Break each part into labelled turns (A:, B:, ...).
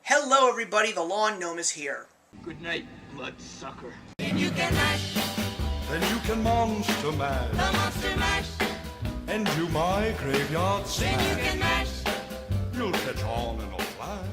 A: Hello everybody, the Lawn Gnome is here.
B: Good night, bloodsucker.
C: Then you can mash,
D: Then you can monster mash
C: the monster mash.
D: and do my graveyard
C: Then you
D: smash.
C: can mash.
D: You'll catch on in a flash.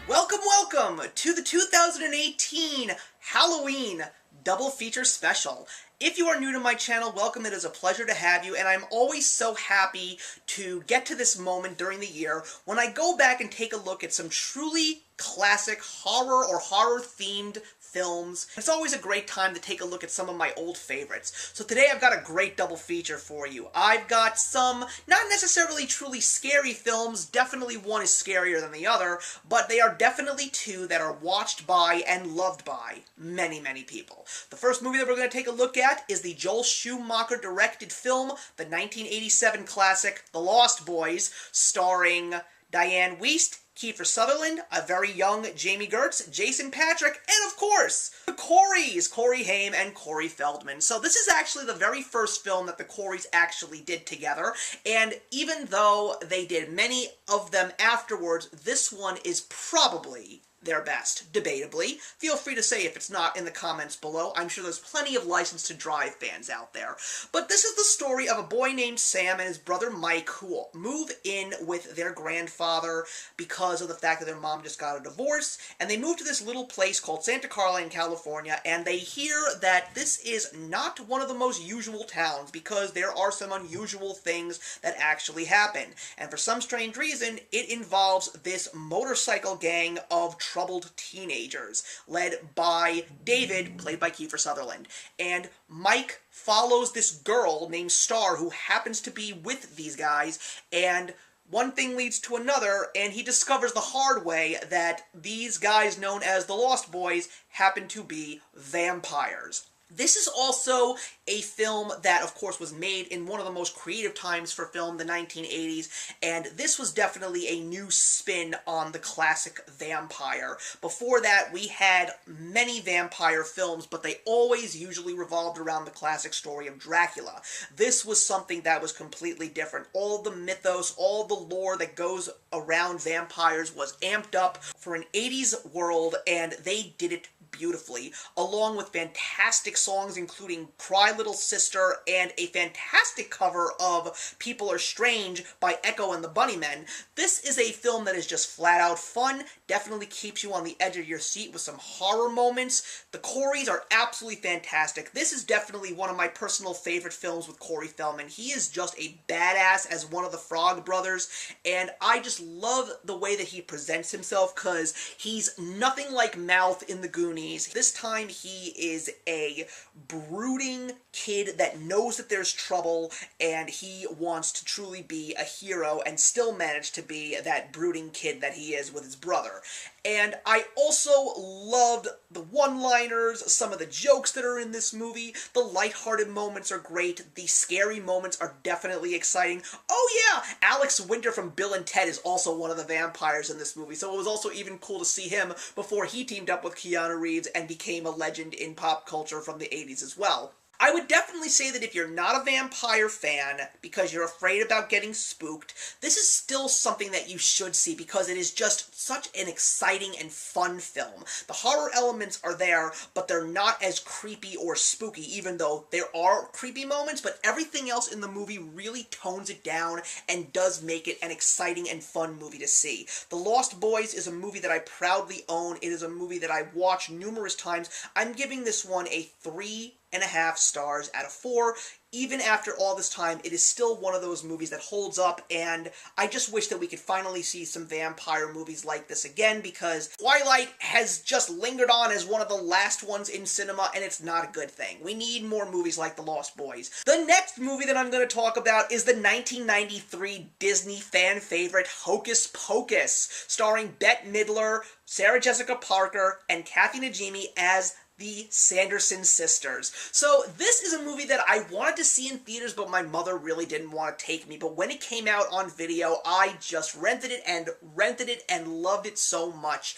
A: Welcome to the 2018 Halloween double feature special. If you are new to my channel, welcome. It is a pleasure to have you, and I'm always so happy to get to this moment during the year when I go back and take a look at some truly classic horror or horror-themed films. It's always a great time to take a look at some of my old favorites. So today I've got a great double feature for you. I've got some not necessarily truly scary films, definitely one is scarier than the other, but they are definitely two that are watched by and loved by many, many people. The first movie that we're going to take a look at is the Joel Schumacher directed film, the 1987 classic The Lost Boys, starring Diane Wiest, Kiefer Sutherland, a very young Jamie Gertz, Jason Patric, and of course, the Coreys, Corey Haim and Corey Feldman. So this is actually the very first film that the Coreys actually did together, and even though they did many of them afterwards, this one is probably their best, debatably. Feel free to say if it's not in the comments below. I'm sure there's plenty of License to Drive fans out there. But this is the story of a boy named Sam and his brother Mike who move in with their grandfather because of the fact that their mom just got a divorce, and they move to this little place called Santa Carla in California, and they hear that this is not one of the most usual towns because there are some unusual things that actually happen. And for some strange reason, it involves this motorcycle gang of troubled teenagers, led by David, played by Kiefer Sutherland. And Mike follows this girl named Star who happens to be with these guys, and one thing leads to another, and he discovers the hard way that these guys known as the Lost Boys happen to be vampires. This is also a film that, of course, was made in one of the most creative times for film, the 1980s, and this was definitely a new spin on the classic vampire. Before that, we had many vampire films, but they always usually revolved around the classic story of Dracula. This was something that was completely different. All the mythos, all the lore that goes around vampires was amped up for an 80s world, and they did it beautifully, along with fantastic songs including Cry Little Sister and a fantastic cover of People Are Strange by Echo and the Bunnymen. This is a film that is just flat out fun, definitely keeps you on the edge of your seat with some horror moments. The Coreys are absolutely fantastic. This is definitely one of my personal favorite films with Corey Feldman. He is just a badass as one of the Frog Brothers, and I just love the way that he presents himself because he's nothing like Mouth in The Goonies. This time he is a brooding kid that knows that there's trouble, and he wants to truly be a hero and still manage to be that brooding kid that he is with his brother. And I also loved the one-liners, some of the jokes that are in this movie. The lighthearted moments are great. The scary moments are definitely exciting. Oh yeah, Alex Winter from Bill and Ted is also one of the vampires in this movie, so it was also even cool to see him before he teamed up with Keanu Reeves and became a legend in pop culture from the 80s as well. I would definitely say that if you're not a vampire fan because you're afraid about getting spooked, this is still something that you should see because it is just such an exciting and fun film. The horror elements are there, but they're not as creepy or spooky, even though there are creepy moments, but everything else in the movie really tones it down and does make it an exciting and fun movie to see. The Lost Boys is a movie that I proudly own. It is a movie that I've watched numerous times. I'm giving this one a 3.5 stars out of 4. Even after all this time, it is still one of those movies that holds up, and I just wish that we could finally see some vampire movies like this again, because Twilight has just lingered on as one of the last ones in cinema, and it's not a good thing. We need more movies like The Lost Boys. The next movie that I'm going to talk about is the 1993 Disney fan favorite Hocus Pocus, starring Bette Midler, Sarah Jessica Parker, and Kathy Najimy as the Sanderson sisters. So this is a movie that I wanted to see in theaters, but my mother really didn't want to take me. But when it came out on video, I just rented it and loved it so much.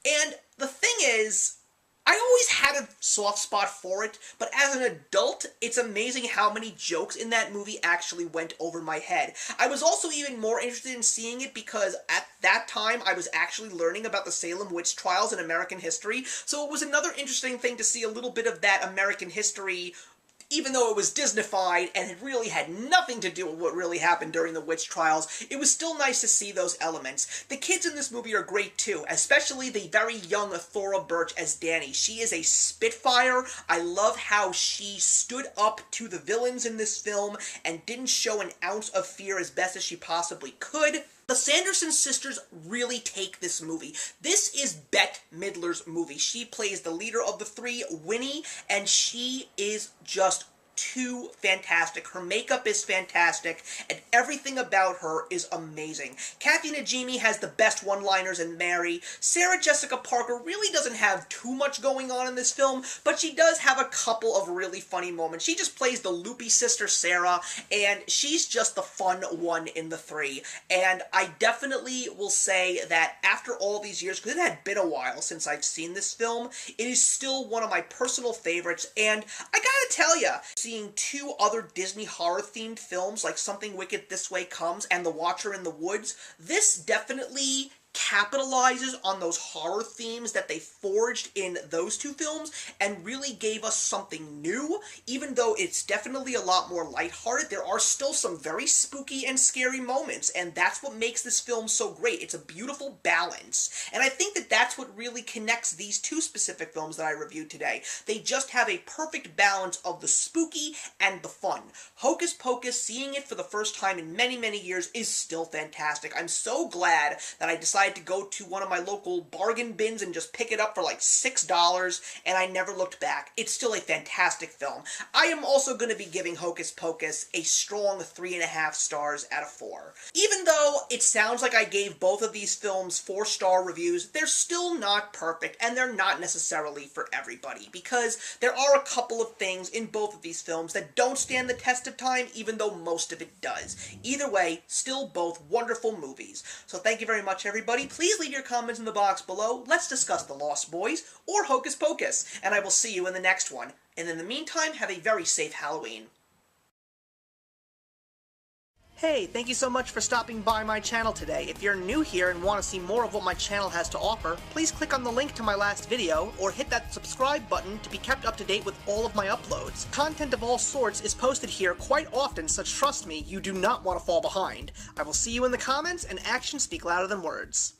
A: And the thing is, I always had a soft spot for it, but as an adult, it's amazing how many jokes in that movie actually went over my head. I was also even more interested in seeing it because at that time I was actually learning about the Salem witch trials in American history, so it was another interesting thing to see a little bit of that American history, even though it was Disneyfied and it really had nothing to do with what really happened during the witch trials. It was still nice to see those elements. The kids in this movie are great too, especially the very young Thora Birch as Dani. She is a spitfire. I love how she stood up to the villains in this film and didn't show an ounce of fear as best as she possibly could. The Sanderson sisters really take this movie. This is Bette Midler's movie. She plays the leader of the three, Winnie, and she is just too fantastic. Her makeup is fantastic, and everything about her is amazing. Kathy Najimy has the best one-liners in Mary. Sarah Jessica Parker really doesn't have too much going on in this film, but she does have a couple of really funny moments. She just plays the loopy sister Sarah, and she's just the fun one in the three. And I definitely will say that after all these years, because it had been a while since I've seen this film, it is still one of my personal favorites, and I gotta tell ya, seeing two other Disney horror-themed films like Something Wicked This Way Comes and The Watcher in the Woods, this definitely capitalizes on those horror themes that they forged in those two films and really gave us something new. Even though it's definitely a lot more lighthearted, there are still some very spooky and scary moments, and that's what makes this film so great. It's a beautiful balance, and I think that that's what really connects these two specific films that I reviewed today. They just have a perfect balance of the spooky and the fun. Hocus Pocus, seeing it for the first time in many, many years, is still fantastic. I'm so glad that I decided to go to one of my local bargain bins and just pick it up for like $6, and I never looked back. It's still a fantastic film. I am also going to be giving Hocus Pocus a strong 3.5 stars out of 4. Even though it sounds like I gave both of these films 4-star reviews, they're still not perfect, and they're not necessarily for everybody, because there are a couple of things in both of these films that don't stand the test of time, even though most of it does. Either way, still both wonderful movies. So thank you very much, everybody. Please leave your comments in the box below. Let's discuss The Lost Boys or Hocus Pocus, and I will see you in the next one. And in the meantime, have a very safe Halloween. Hey, thank you so much for stopping by my channel today. If you're new here and want to see more of what my channel has to offer, please click on the link to my last video, or hit that subscribe button to be kept up to date with all of my uploads. Content of all sorts is posted here quite often, so trust me, you do not want to fall behind. I will see you in the comments, and actions speak louder than words.